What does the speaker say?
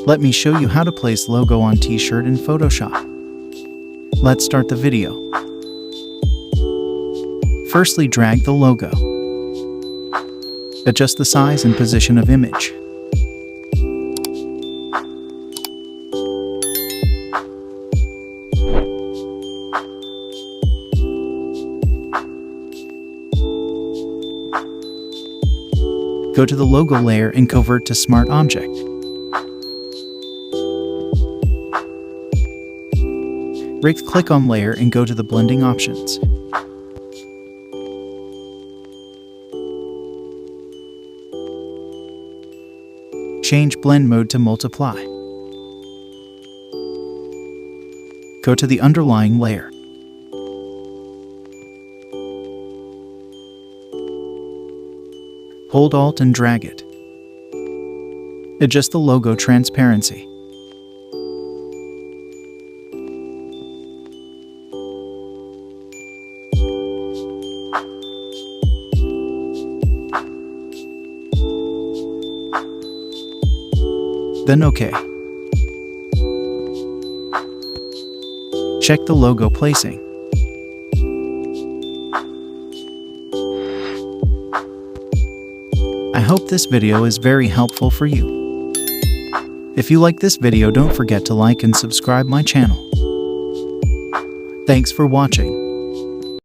Let me show you how to place logo on t-shirt in Photoshop. Let's start the video. Firstly, drag the logo. Adjust the size and position of image. Go to the logo layer and convert to Smart Object. Right-click on layer and go to the blending options. Change blend mode to multiply. Go to the underlying layer. Hold Alt and drag it. Adjust the logo transparency. Then OK. Check the logo placing. I hope this video is very helpful for you. If you like this video, don't forget to like and subscribe my channel. Thanks for watching.